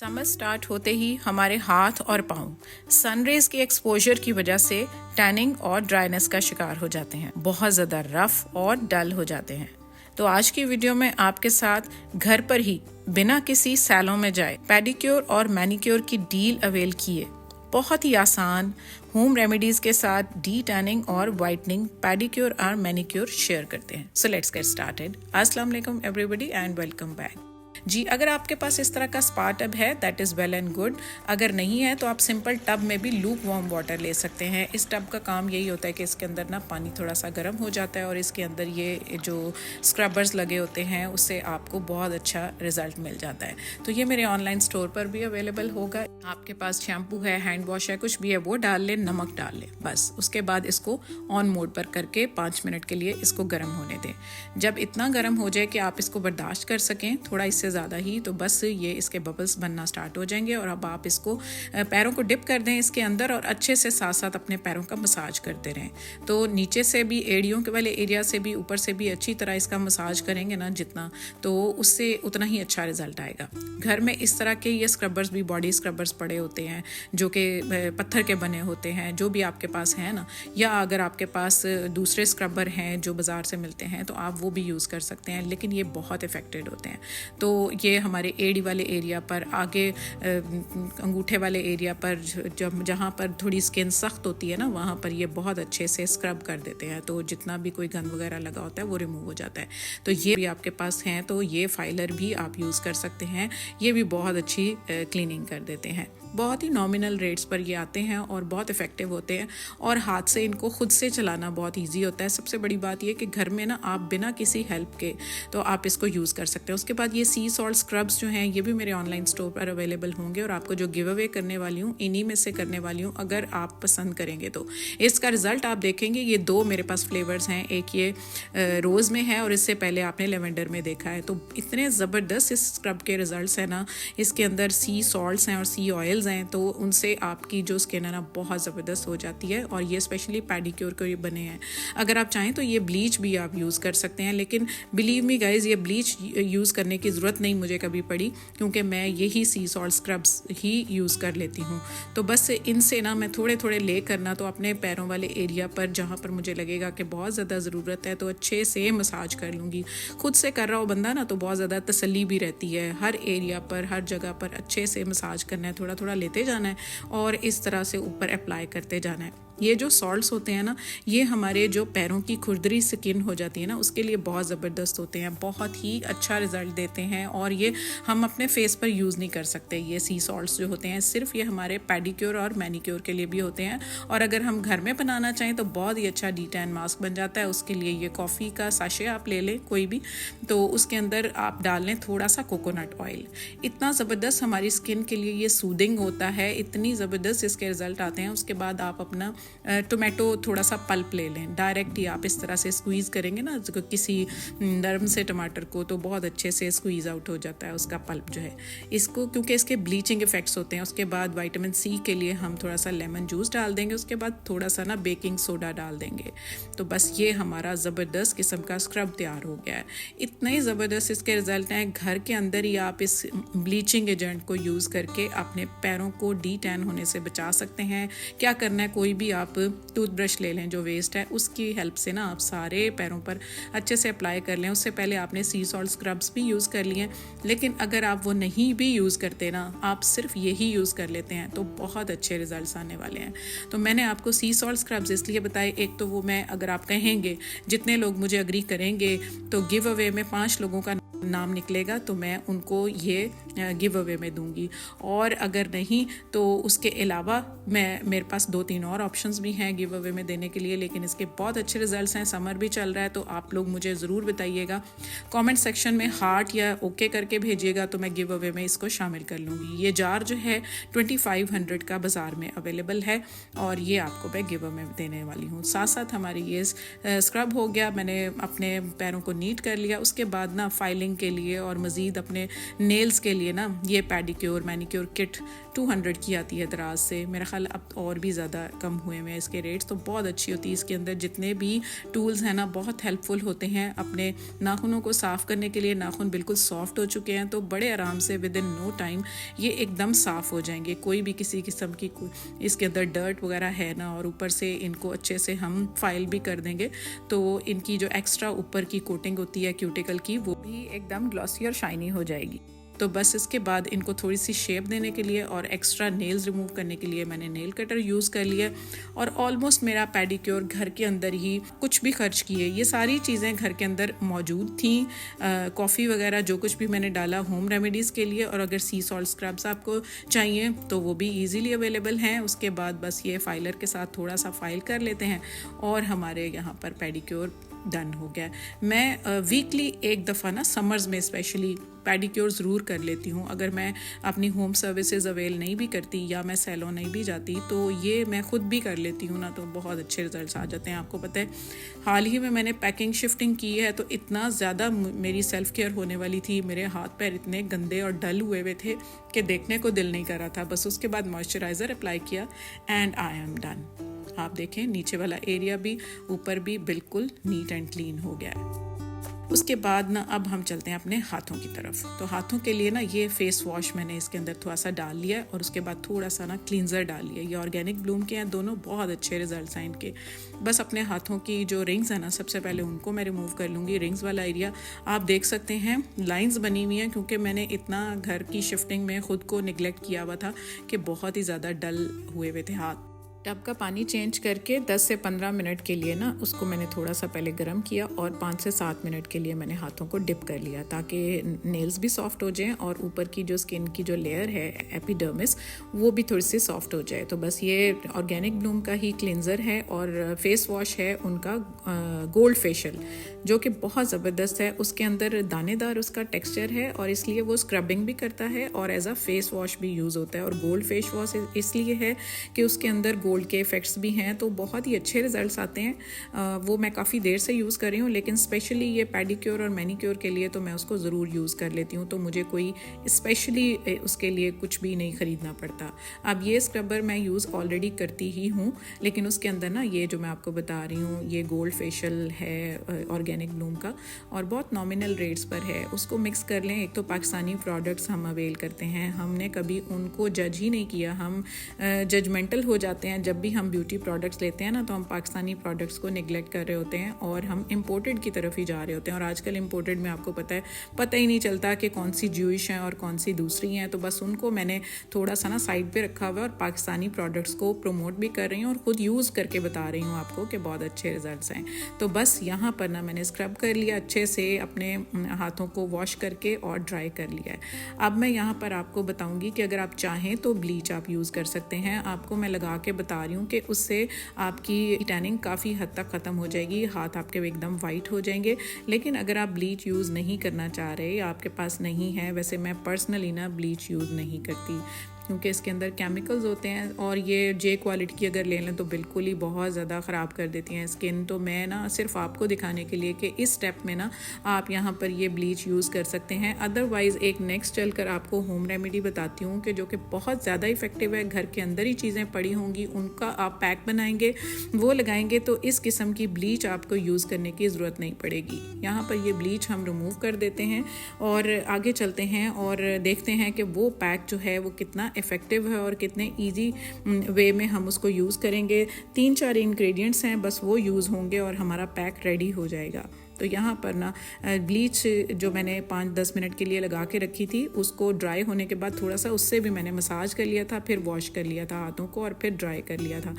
Summer start होते ही हमारे हाथ और पाँव सनरेज के एक्सपोजर की वजह से टैनिंग और ड्राइनेस का शिकार हो जाते हैं, बहुत ज़्यादा रफ और डल हो जाते हैं। तो आज की वीडियो में आपके साथ घर पर ही बिना किसी सैलून में जाए पेडिक्योर और मैनिक्योर की डील अवेल किए बहुत ही आसान होम रेमेडीज के साथ डी टैनिंग और वाइटनिंग पेडिक्योर और मैनिक्योर शेयर करते हैं। So let's get started. अस्सलाम वालेकुम एवरीबॉडी एंड वेलकम बैक। जी, अगर आपके पास इस तरह का स्पा टब है that is well and good. अगर नहीं है तो आप सिंपल टब में भी लूक वार्म वाटर ले सकते हैं। इस टब का काम यही होता है कि इसके अंदर ना पानी थोड़ा सा गर्म हो जाता है और इसके अंदर ये जो स्क्रबर्स लगे होते हैं उससे आपको बहुत अच्छा रिजल्ट मिल जाता है। तो ये मेरे ऑनलाइन स्टोर पर भी अवेलेबल होगा। आपके पास शैम्पू है, हैंड वॉश है, कुछ भी है वो डाल लें, नमक डाल लें बस। उसके बाद इसको ऑन मोड पर करके 5 मिनट के लिए इसको गर्म होने दें। जब इतना गर्म हो जाए कि आप इसको बर्दाश्त कर सकें, थोड़ा इससे ज़्यादा ही, तो बस ये इसके बबल्स बनना स्टार्ट हो जाएंगे और अब आप इसको पैरों को डिप कर दें इसके अंदर और अच्छे से साथ साथ अपने पैरों का मसाज करते रहें। तो नीचे से भी, एड़ियों के वाले एरिया से भी, ऊपर से भी अच्छी तरह इसका मसाज करेंगे ना जितना, तो उससे उतना ही अच्छा रिजल्ट आएगा। घर में इस तरह के ये स्क्रबर्स भी, बॉडी स्क्रबर्स पड़े होते हैं जो कि पत्थर के बने होते हैं, जो भी आपके पास है ना, या अगर आपके पास दूसरे स्क्रबर हैं जो बाज़ार से मिलते हैं तो आप वो भी यूज़ कर सकते हैं, लेकिन ये बहुत इफ़ेक्टिव होते हैं। तो ये हमारे एड़ी वाले एरिया पर, आगे अंगूठे वाले एरिया पर, जब जहाँ पर थोड़ी स्किन सख्त होती है ना, वहाँ पर ये बहुत अच्छे से स्क्रब कर देते हैं। तो जितना भी कोई गंद वगैरह लगा होता है वो रिमूव हो जाता है। तो ये भी आपके पास हैं तो ये फाइलर भी आप यूज़ कर सकते हैं। ये भी बहुत अच्छी क्लीनिंग कर देते हैं। बहुत ही नॉमिनल रेट्स पर ये आते हैं और बहुत इफ़ेक्टिव होते हैं और हाथ से इनको खुद से चलाना बहुत इजी होता है। सबसे बड़ी बात ये कि घर में ना आप बिना किसी हेल्प के तो आप इसको यूज़ कर सकते हैं। उसके बाद ये सी सॉल्ट स्क्रब्स जो हैं ये भी मेरे ऑनलाइन स्टोर पर अवेलेबल होंगे और आपको जो गिव अवे करने वाली हूँ इन्हीं में से करने वाली हूँ, अगर आप पसंद करेंगे तो। इसका रिज़ल्ट आप देखेंगे। ये 2 मेरे पास फ्लेवर्स हैं, एक ये रोज़ में है और इससे पहले आपने लेवेंडर में देखा है। तो इतने ज़बरदस्त इस स्क्रब के रिजल्ट्स हैं ना, इसके अंदर सी सॉल्ट्स हैं और सी ऑयल्स हैं, तो उनसे आपकी जो स्किन है ना बहुत ज़बरदस्त हो जाती है। और ये स्पेशली पेडिक्योर के बने हैं। अगर आप चाहें तो ये ब्लीच भी आप यूज़ कर सकते हैं, लेकिन बिलीव मी गाइज ये ब्लीच यूज़ करने की ज़रूरत नहीं मुझे कभी पड़ी, क्योंकि मैं यही सी सॉल्ट स्क्रब्स ही यूज़ कर लेती हूँ। तो बस इनसे ना मैं थोड़े थोड़े ले करना, तो अपने पैरों वाले एरिया पर जहाँ पर मुझे लगेगा कि बहुत ज़्यादा ज़रूरत है तो अच्छे से मसाज कर लूँगी। खुद से कर रहा हो बंदा ना तो बहुत ज़्यादा तसल्ली भी रहती है। हर एरिया पर, हर जगह पर अच्छे से मसाज करना है, थोड़ा थोड़ा लेते जाना है और इस तरह से ऊपर अप्लाई करते जाना है। ये जो सॉल्ट्स होते हैं ना, ये हमारे जो पैरों की खुरदरी स्किन हो जाती है ना उसके लिए बहुत ज़बरदस्त होते हैं, बहुत ही अच्छा रिजल्ट देते हैं। और ये हम अपने फेस पर यूज़ नहीं कर सकते। ये सी सॉल्ट्स जो होते हैं सिर्फ ये हमारे पेडिक्योर और मैनिक्योर के लिए भी होते हैं। और अगर हम घर में बनाना चाहें तो बहुत ही अच्छा डी टैन मास्क बन जाता है। उसके लिए ये कॉफ़ी का साशे आप ले लें कोई भी, तो उसके अंदर आप डाल लें थोड़ा सा कोकोनट ऑयल। इतना ज़बरदस्त हमारी स्किन के लिए ये सूदिंग होता है, इतनी ज़बरदस्त इसके रिजल्ट आते हैं। उसके बाद आप अपना टोमेटो थोड़ा सा पल्प ले लें, डायरेक्ट ही आप इस तरह से स्क्वीज़ करेंगे ना किसी नरम से टमाटर को, तो बहुत अच्छे से स्क्वीज़ आउट हो जाता है उसका पल्प जो है। इसको क्योंकि इसके ब्लीचिंग इफेक्ट्स होते हैं। उसके बाद विटामिन सी के लिए हम थोड़ा सा लेमन जूस डाल देंगे, उसके बाद थोड़ा सा ना बेकिंग सोडा डाल देंगे, तो बस ये हमारा ज़बरदस्त किस्म का स्क्रब तैयार हो गया है। इतने ज़बरदस्त इसके रिजल्ट हैं। घर के अंदर ही आप इस ब्लीचिंग एजेंट को यूज़ करके अपने पैरों को डी टैन होने से बचा सकते हैं। क्या करना है, कोई भी आप टूथब्रश ले लें जो वेस्ट है, उसकी हेल्प से ना आप सारे पैरों पर अच्छे से अप्लाई कर लें। उससे पहले आपने सी सॉल्ट स्क्रब्स भी यूज़ कर लिए, लेकिन अगर आप वो नहीं भी यूज़ करते ना, आप सिर्फ यही यूज़ कर लेते हैं तो बहुत अच्छे रिजल्ट्स आने वाले हैं। तो मैंने आपको सी सॉल्ट स्क्रब्स इसलिए बताए, एक तो वो मैं, अगर आप कहेंगे, जितने लोग मुझे अग्री करेंगे तो गिव अवे में 5 लोगों का नाम निकलेगा तो मैं उनको ये गिव अवे में दूंगी। और अगर नहीं तो उसके अलावा मेरे पास 2-3 और ऑप्शंस भी हैं गिव अवे में देने के लिए, लेकिन इसके बहुत अच्छे रिजल्ट्स हैं। समर भी चल रहा है तो आप लोग मुझे ज़रूर बताइएगा, कमेंट सेक्शन में हार्ट या ओके करके भेजिएगा तो मैं गिव अवे में इसको शामिल कर लूँगी। ये जार जो है 2500 का बाज़ार में अवेलेबल है और ये आपको मैं गिव अवे में देने वाली हूँ। साथ साथ हमारी ये स्क्रब हो गया, मैंने अपने पैरों को नीट कर लिया। उसके बाद ना फाइलिंग के लिए और मज़ीद अपने नेल्स के लिए ना ये पेडिक्योर मैनिक्योर किट 200 की आती है दराज से। मेरा ख्याल अब और भी ज़्यादा कम हुए हैं इसके रेट्स, तो बहुत अच्छी होती है। इसके अंदर जितने भी टूल्स हैं ना बहुत हेल्पफुल होते हैं अपने नाखूनों को साफ़ करने के लिए। नाखून बिल्कुल सॉफ्ट हो चुके हैं तो बड़े आराम से विद इन नो टाइम ये एकदम साफ़ हो जाएंगे। कोई भी किसी किस्म की इसके अंदर डर्ट वगैरह है ना, और ऊपर से इनको अच्छे से हम फाइल भी कर देंगे तो इनकी जो एक्स्ट्रा ऊपर की कोटिंग होती है क्यूटिकल की वो भी एकदम ग्लॉसी और शाइनी हो जाएगी। तो बस इसके बाद इनको थोड़ी सी शेप देने के लिए और एक्स्ट्रा नेल्स रिमूव करने के लिए मैंने नेल कटर यूज़ कर लिया। और ऑलमोस्ट मेरा पेडिक्योर घर के अंदर ही कुछ भी खर्च किए, ये सारी चीज़ें घर के अंदर मौजूद थी। कॉफ़ी वगैरह जो कुछ भी मैंने डाला होम रेमेडीज़ के लिए, और अगर सी सॉल्ट स्क्रब्स आपको चाहिए तो वो भी ईजीली अवेलेबल हैं। उसके बाद बस ये फाइलर के साथ थोड़ा सा फाइल कर लेते हैं और हमारे यहाँ पर पेडिक्योर डन हो गया। मैं वीकली एक दफ़ा ना समर्स में स्पेशली पेडिक्योर ज़रूर कर लेती हूँ। अगर मैं अपनी होम सर्विसेज अवेल नहीं भी करती या मैं सैलून नहीं भी जाती तो ये मैं ख़ुद भी कर लेती हूँ ना, तो बहुत अच्छे रिजल्ट्स आ जाते हैं। आपको पता है हाल ही में मैंने पैकिंग शिफ्टिंग की है तो इतना ज़्यादा मेरी सेल्फ़ केयर होने वाली थी, मेरे हाथ पैर इतने गंदे और डल हुए थे कि देखने को दिल नहीं कर रहा था। बस उसके बाद मॉइस्चराइज़र अप्लाई किया एंड आई एम डन। आप देखें नीचे वाला एरिया भी ऊपर भी बिल्कुल नीट एंड क्लीन हो गया है। उसके बाद ना अब हम चलते हैं अपने हाथों की तरफ। तो हाथों के लिए ना ये फेस वॉश मैंने इसके अंदर थोड़ा सा डाल लिया और उसके बाद थोड़ा सा ना क्लींजर डाल लिया। ये ऑर्गेनिक ब्लूम के हैं, दोनों बहुत अच्छे रिजल्ट्स हैं इनके। बस अपने हाथों की जो रिंग्स हैं ना सबसे पहले उनको मैं रिमूव कर लूँगी। रिंग्स वाला एरिया आप देख सकते हैं लाइंस बनी हुई हैं क्योंकि मैंने इतना घर की शिफ्टिंग में ख़ुद को निगलेक्ट किया हुआ था कि बहुत ही ज़्यादा डल हुए हुए थे हाथ। टब का पानी चेंज करके 10 से 15 मिनट के लिए ना उसको मैंने थोड़ा सा पहले गर्म किया और 5 से 7 मिनट के लिए मैंने हाथों को डिप कर लिया ताकि नेल्स भी सॉफ्ट हो जाएं और ऊपर की जो स्किन की जो लेयर है एपिडर्मिस वो भी थोड़ी सी सॉफ्ट हो जाए। तो बस ये ऑर्गेनिक ब्लूम का ही क्लिनज़र है और फेस वॉश है उनका गोल्ड फेशियल जो कि बहुत ज़बरदस्त है। उसके अंदर दानेदार उसका टेक्सचर है और इसलिए वो स्क्रबिंग भी करता है और एज अ फेस वॉश भी यूज़ होता है। और गोल्ड फेस वॉश इसलिए है कि उसके अंदर गोल्ड के इफ़ेक्ट्स भी हैं तो बहुत ही अच्छे रिजल्ट्स आते हैं। वो मैं काफ़ी देर से यूज़ कर रही हूँ लेकिन स्पेशली ये पेडिक्योर और मैनिक्योर के लिए तो मैं उसको ज़रूर यूज़ कर लेती हूँ, तो मुझे कोई स्पेशली उसके लिए कुछ भी नहीं ख़रीदना पड़ता। अब ये स्क्रबर मैं यूज़ ऑलरेडी करती ही हूँ लेकिन उसके अंदर ना ये जो मैं आपको बता रही हूँ ये गोल्ड फेशियल है ऑर्गेनिक ब्लूम का और बहुत नॉमिनल रेट्स पर है। उसको मिक्स कर लें। एक तो पाकिस्तानी प्रोडक्ट्स हम अवेल करते हैं, हमने कभी उनको जज ही नहीं किया। हम जजमेंटल हो जाते हैं जब भी हम ब्यूटी प्रोडक्ट्स लेते हैं ना, तो हम पाकिस्तानी प्रोडक्ट्स को निगलेक्ट कर रहे होते हैं और हम इम्पोर्टेड की तरफ ही जा रहे होते हैं। और आजकल इम्पोर्टेड में आपको पता ही नहीं चलता कि कौन सी ज्यूइश हैं और कौन सी दूसरी हैं। तो बस उनको मैंने थोड़ा सा ना साइड पे रखा हुआ है और पाकिस्तानी प्रोडक्ट्स को प्रमोट भी कर रही हूँ और ख़ुद यूज़ करके बता रही हूँ आपको कि बहुत अच्छे रिजल्ट्स हैं। तो बस यहाँ पर ना मैंने स्क्रब कर लिया अच्छे से, अपने हाथों को वॉश करके और ड्राई कर लिया है। अब मैं यहाँ पर आपको बताऊँगी कि अगर आप चाहें तो ब्लीच आप यूज़ कर सकते हैं। आपको मैं लगा के बता रही हूँ कि उससे आपकी टैनिंग काफ़ी हद तक ख़त्म हो जाएगी, हाथ आपके एकदम वाइट हो जाएंगे। लेकिन अगर आप ब्लीच यूज़ नहीं करना चाह रहे, आपके पास नहीं है, वैसे मैं पर्सनली ना ब्लीच यूज़ नहीं करती क्योंकि इसके अंदर केमिकल्स होते हैं और ये जे क्वालिटी की अगर ले लें तो बिल्कुल ही बहुत ज़्यादा ख़राब कर देती हैं स्किन। तो मैं ना सिर्फ आपको दिखाने के लिए कि इस स्टेप में ना आप यहाँ पर ये ब्लीच यूज़ कर सकते हैं। अदरवाइज़ एक नेक्स्ट चलकर आपको होम रेमेडी बताती हूँ कि जो कि बहुत ज़्यादा इफ़ेक्टिव है। घर के अंदर ही चीज़ें पड़ी होंगी, उनका आप पैक बनाएंगे, वो लगाएंगे तो इस किस्म की ब्लीच आपको यूज़ करने की ज़रूरत नहीं पड़ेगी। यहाँ पर ये ब्लीच हम रिमूव कर देते हैं और आगे चलते हैं और देखते हैं कि वो पैक जो है वो कितना इफ़ेक्टिव है और कितने इजी वे में हम उसको यूज़ करेंगे। 3-4 इंग्रेडिएंट्स हैं, बस वो यूज़ होंगे और हमारा पैक रेडी हो जाएगा। तो यहाँ पर ना ब्लीच जो मैंने 5-10 मिनट के लिए लगा के रखी थी उसको ड्राई होने के बाद थोड़ा सा उससे भी मैंने मसाज कर लिया था, फिर वॉश कर लिया था हाथों को और फिर ड्राई कर लिया था।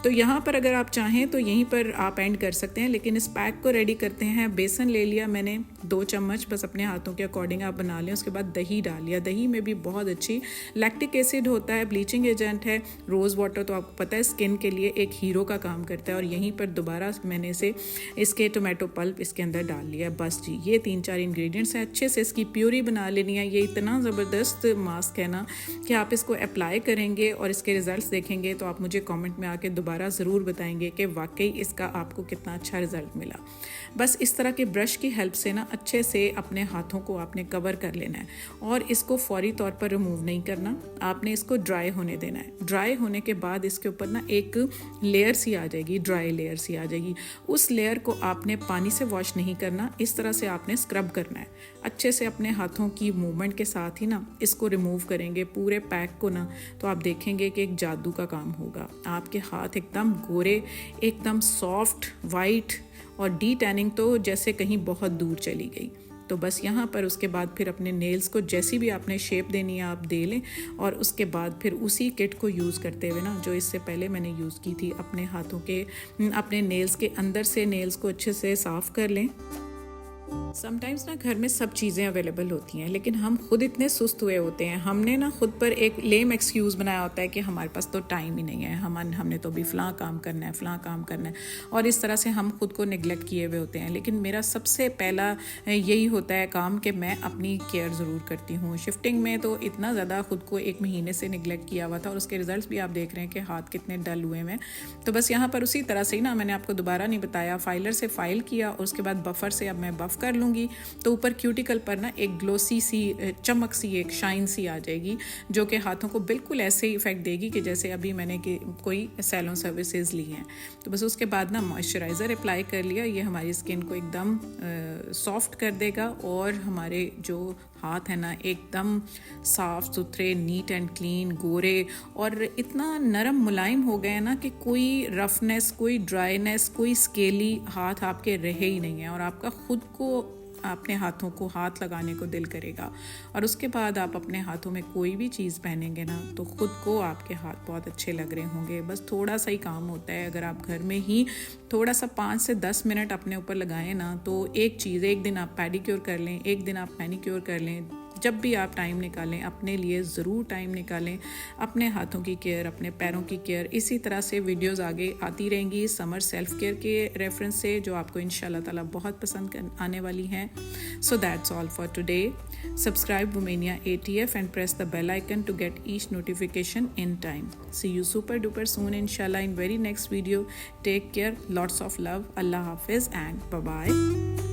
तो यहाँ पर अगर आप चाहें तो यहीं पर आप एंड कर सकते हैं, लेकिन इस पैक को रेडी करते हैं। बेसन ले लिया मैंने 2 चम्मच, बस अपने हाथों के अकॉर्डिंग आप बना लें। उसके बाद दही डाल लिया। दही में भी बहुत अच्छी लैक्टिक एसिड होता है, ब्लीचिंग एजेंट है। रोज़ वाटर तो आपको पता है स्किन के लिए एक हीरो का काम करता है। और यहीं पर दोबारा मैंने इसके टोमेटो पल्प इसके इसके अंदर डाल लिया है। बस जी, ये 3-4 इंग्रेडिएंट्स हैं, अच्छे से इसकी प्यूरी बना लेनी है। ये इतना ज़बरदस्त मास्क है ना कि आप इसको अप्लाई करेंगे और इसके रिजल्ट्स देखेंगे तो आप मुझे कमेंट में आके दोबारा ज़रूर बताएंगे कि वाकई इसका आपको कितना अच्छा रिजल्ट मिला। बस इस तरह के ब्रश की हेल्प से ना अच्छे से अपने हाथों को आपने कवर कर लेना है और इसको फौरी तौर पर रिमूव नहीं करना, आपने इसको ड्राई होने देना है। ड्राई होने के बाद इसके ऊपर ना एक लेयर सी आ जाएगी, ड्राई लेयर सी आ जाएगी। उस लेयर को आपने पानी से वॉश नहीं करना, इस तरह से आपने स्क्रब करना है। अच्छे से अपने हाथों की मूवमेंट के साथ ही ना इसको रिमूव करेंगे पूरे पैक को ना, तो आप देखेंगे कि एक जादू का काम होगा। आपके हाथ एकदम गोरे, एकदम सॉफ्ट, वाइट और डी टैनिंग तो जैसे कहीं बहुत दूर चली गई। तो बस यहाँ पर उसके बाद फिर अपने नेल्स को जैसी भी आपने शेप देनी है आप दे लें और उसके बाद फिर उसी किट को यूज़ करते हुए ना, जो इससे पहले मैंने यूज़ की थी, अपने हाथों के अपने नेल्स के अंदर से नेल्स को अच्छे से साफ़ कर लें। समटाइम्स ना घर में सब चीज़ें अवेलेबल होती हैं लेकिन हम खुद इतने सुस्त हुए होते हैं, हमने ना खुद पर एक लेम एक्सक्यूज़ बनाया होता है कि हमारे पास तो टाइम ही नहीं है, हमने तो अभी फ़लाँ काम करना है और इस तरह से हम खुद को निगलेक्ट किए हुए होते हैं। लेकिन मेरा सबसे पहला यही होता है काम कि मैं अपनी केयर ज़रूर करती हूँ। शिफ्टिंग में तो इतना ज़्यादा खुद को 1 महीने से निगलेक्ट किया हुआ था और उसके रिजल्ट्स भी आप देख रहे हैं कि हाथ कितने डल हुए हैं। तो बस यहाँ पर उसी तरह से ही ना, मैंने आपको दोबारा नहीं बताया, फाइलर से फाइल किया और उसके बाद बफर से अब मैं बफ कर लूँगी तो ऊपर क्यूटिकल पर ना एक ग्लोसी सी, चमक सी, एक शाइन सी आ जाएगी जो कि हाथों को बिल्कुल ऐसे ही इफेक्ट देगी कि जैसे अभी मैंने कोई सैलून सर्विसेज ली हैं। तो बस उसके बाद ना मॉइस्चराइज़र अप्लाई कर लिया, ये हमारी स्किन को एकदम सॉफ्ट कर देगा और हमारे जो हाथ है ना एकदम साफ़ सुथरे, नीट एंड क्लीन, गोरे और इतना नरम मुलायम हो गए हैं ना कि कोई रफनेस, कोई ड्राइनेस, कोई स्केली हाथ आपके रहे ही नहीं है और आपका खुद को अपने हाथों को हाथ लगाने को दिल करेगा। और उसके बाद आप अपने हाथों में कोई भी चीज़ पहनेंगे ना तो खुद को आपके हाथ बहुत अच्छे लग रहे होंगे। बस थोड़ा सा ही काम होता है, अगर आप घर में ही थोड़ा सा 5 से 10 मिनट अपने ऊपर लगाएं ना तो एक चीज़, एक दिन आप पेडिक्योर कर लें, एक दिन आप मैनिक्योर कर लें, जब भी आप टाइम निकालें अपने लिए ज़रूर टाइम निकालें, अपने हाथों की केयर, अपने पैरों की केयर। इसी तरह से वीडियोस आगे आती रहेंगी समर सेल्फ केयर के रेफरेंस से जो आपको इंशाल्लाह ताला बहुत पसंद आने वाली हैं। So that's all for today. Subscribe Womania ATF and press the bell icon to get each notification in time. See you super duper soon inshallah in very next video. Take care, lots of love, Allah Hafiz and bye bye.